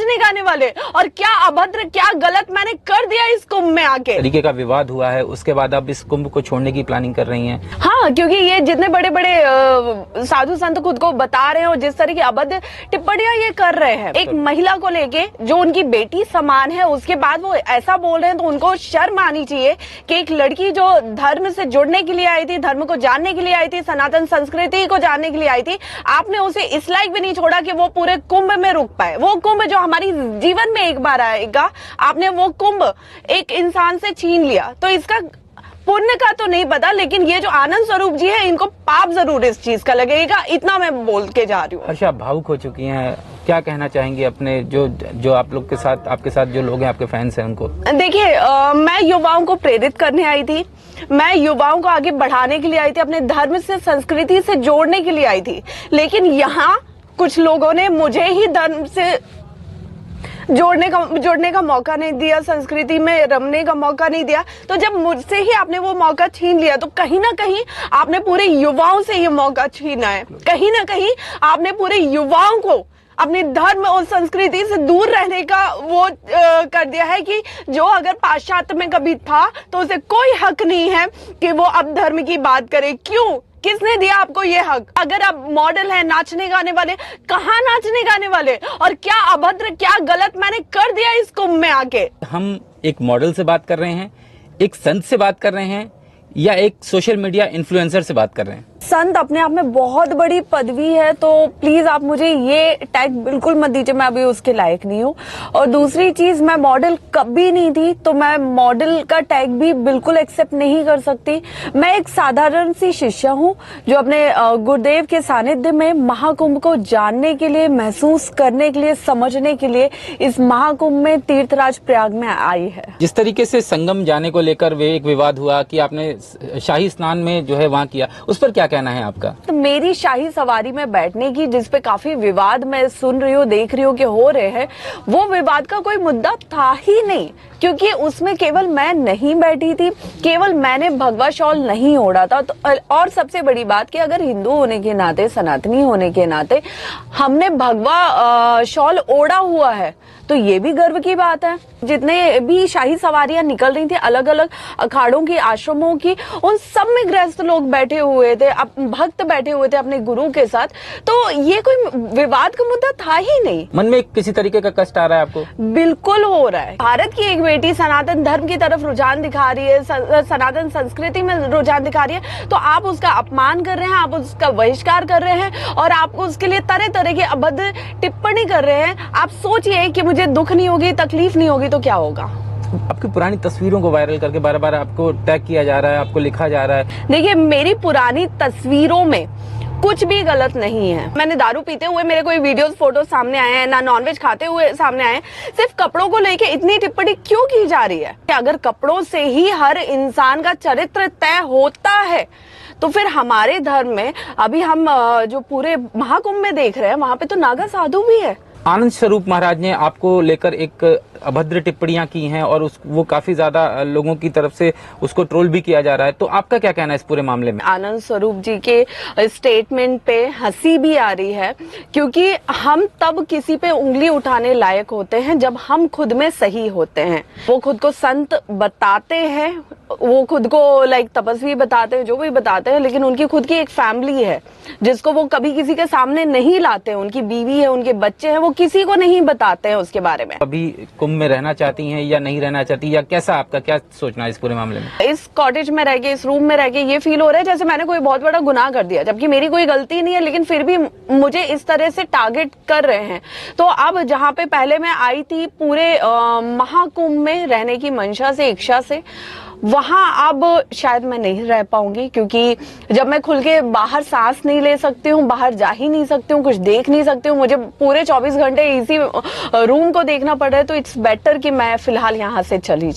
नाचने गाने वाले, और क्या अभद्र क्या गलत मैंने कर दिया इस कुंभ में आके। तरीके का विवाद हुआ है, उसके बाद आप इस कुंभ को छोड़ने की प्लानिंग कर रही हैं? हाँ, क्योंकि ये जितने बड़े बड़े साधु संत खुद को बता रहे हैं और जिस तरह की अभद्र टिप्पणियां ये कर रहे हैं एक महिला को लेके जो उनकी बेटी समान है, उसके बाद वो ऐसा बोल रहे हैं, तो उनको शर्म आनी चाहिए कि एक लड़की जो धर्म से जुड़ने के लिए आई थी, धर्म को जानने के लिए आई थी, सनातन संस्कृति को जानने के लिए आई थी, आपने उसे इस लायक भी नहीं छोड़ा कि वो पूरे कुंभ में रुक पाए। वो कुंभ जो हमारी जीवन में एक बार आएगा, आपने वो कुंभ एक इंसान से छीन लिया। तो इसका पुण्य का तो नहीं पता, लेकिन ये जो आनंद स्वरूप जी है इनको पाप जरूर इस चीज का लगेगा, इतना मैं बोल के जा रही हूँ। हर्षा, आप भावुक हो चुकी हैं, क्या कहना चाहेंगी अपने जो आप लोग के साथ, आपके साथ जो लोग हैं, आपके फैंस हैं, उनको? देखिए, मैं युवाओं को प्रेरित करने आई थी, मैं युवाओं को आगे बढ़ाने के लिए आई थी, अपने धर्म से संस्कृति से जोड़ने के लिए आई थी, लेकिन यहाँ कुछ लोगों ने मुझे ही धर्म से जोड़ने का मौका नहीं दिया, संस्कृति में रमने का मौका नहीं दिया। तो जब मुझसे ही आपने वो मौका छीन लिया, तो कहीं ना कहीं आपने पूरे युवाओं से ये मौका छीना है। कहीं ना कहीं आपने पूरे युवाओं को अपने धर्म और संस्कृति से दूर रहने का वो कर दिया है कि जो अगर पाश्चात्य में कभी था तो उसे कोई हक नहीं है कि वो अब धर्म की बात करे। क्यों? किसने दिया आपको ये हक? अगर आप मॉडल है, नाचने गाने वाले, कहाँ नाचने गाने वाले, और क्या अभद्र क्या गलत मैंने कर दिया इस कुंभ में आके? हम एक मॉडल से बात कर रहे हैं, एक संत से बात कर रहे हैं, या एक सोशल मीडिया इन्फ्लुएंसर से बात कर रहे हैं? संत अपने आप में बहुत बड़ी पदवी है, तो प्लीज आप मुझे ये टैग बिल्कुल मत दीजिए, मैं अभी उसके लायक नहीं हूँ। और दूसरी चीज, मैं मॉडल कभी नहीं थी, तो मैं मॉडल का टैग भी बिल्कुल एक्सेप्ट नहीं कर सकती। मैं एक साधारण सी शिष्या हूँ जो अपने गुरुदेव के सानिध्य में महाकुंभ को जानने के लिए, महसूस करने के लिए, समझने के लिए इस महाकुंभ में तीर्थराज प्रयाग में आई है। जिस तरीके से संगम जाने को लेकर वे एक विवाद हुआ कि आपने शाही स्नान में जो है वहाँ किया, उस पर क्या कहना है आपका? तो मेरी शाही सवारी में बैठने की, जिसपे काफी विवाद मैं सुन रही हूँ, देख रही हूँ कि हो रहे हैं, वो विवाद का कोई मुद्दा था ही नहीं, क्योंकि उसमें केवल मैं नहीं बैठी थी, केवल मैंने भगवा शॉल नहीं ओढ़ा था। तो और सबसे बड़ी बात कि अगर हिंदू होने के नाते, सनातनी होने के नाते हमने भगवा शॉल ओढ़ा हुआ है, तो ये भी गर्व की बात है। जितने भी शाही सवारियां निकल रही थी अलग अलग अखाड़ों की, आश्रमों की, उन सब में गृहस्थ लोग बैठे हुए थे, भक्त बैठे हुए थे अपने गुरु के साथ, तो ये कोई विवाद का मुद्दा था ही नहीं। मन में किसी तरीके का कष्ट आ रहा है आपको? बिल्कुल हो रहा है। भारत की एक बेटी सनातन धर्म की तरफ रुझान दिखा रही है, सनातन संस्कृति में रुझान दिखा रही है, तो आप उसका अपमान कर रहे हैं, आप उसका बहिष्कार कर रहे हैं, और आपको उसके लिए तरह तरह की अभद्र टिप्पणी कर रहे हैं। आप सोचिए कि मुझे दुख नहीं होगी, तकलीफ नहीं होगी, तो क्या होगा? आपकी पुरानी तस्वीरों को वायरल करके बार बार आपको टैग किया जा रहा है, आपको लिखा जा रहा है। देखिए, मेरी पुरानी तस्वीरों में कुछ भी गलत नहीं है। मैंने दारू पीते हुए मेरे कोई वीडियोस, फोटो सामने आए हैं, ना नॉनवेज खाते हुए सामने आए हैं। सिर्फ कपड़ों को लेके इतनी टिप्पणी क्यों की जा रही है? अगर कपड़ों से ही हर इंसान का चरित्र तय होता है, तो फिर हमारे धर्म में अभी हम जो पूरे महाकुंभ में देख रहे हैं, वहां पे तो नागा साधु भी है। आनंद स्वरूप महाराज ने आपको लेकर एक अभद्र टिप्पणियां की हैं, और वो काफी ज्यादा लोगों की तरफ से उसको ट्रोल भी किया जा रहा है, तो आपका क्या कहना है इस पूरे मामले में? आनंद स्वरूप जी के स्टेटमेंट पे हंसी भी आ रही है, क्योंकि हम तब किसी पे उंगली उठाने लायक होते हैं जब हम खुद में सही होते हैं। वो खुद को संत बताते हैं, वो खुद को लाइक तपस्वी बताते हैं, जो भी बताते हैं, लेकिन उनकी खुद की एक फैमिली है जिसको वो कभी किसी के सामने नहीं लाते। उनकी बीवी है, उनके बच्चे हैं, वो किसी को नहीं बताते हैं उसके बारे में। अभी कुंभ में रहना चाहती हैं या नहीं रहना चाहती, या कैसा आपका क्या सोचना है इस पूरे मामले में? इस कॉटेज में रह के, इस रूम में रह के ये फील हो रहा है जैसे मैंने कोई बहुत बड़ा गुनाह कर दिया, जबकि मेरी कोई गलती नहीं है, लेकिन फिर भी मुझे इस तरह से टारगेट कर रहे हैं। तो अब जहाँ पे पहले मैं आई थी पूरे महाकुंभ में रहने की मंशा से, इच्छा से, वहां अब शायद मैं नहीं रह पाऊंगी, क्योंकि जब मैं खुल के बाहर सांस नहीं ले सकती हूँ, बाहर जा ही नहीं सकती हूँ, कुछ देख नहीं सकती हूँ, मुझे पूरे 24 घंटे इसी रूम को देखना पड़ रहा है, तो इट्स बेटर कि मैं फिलहाल यहाँ से चली जाऊँ।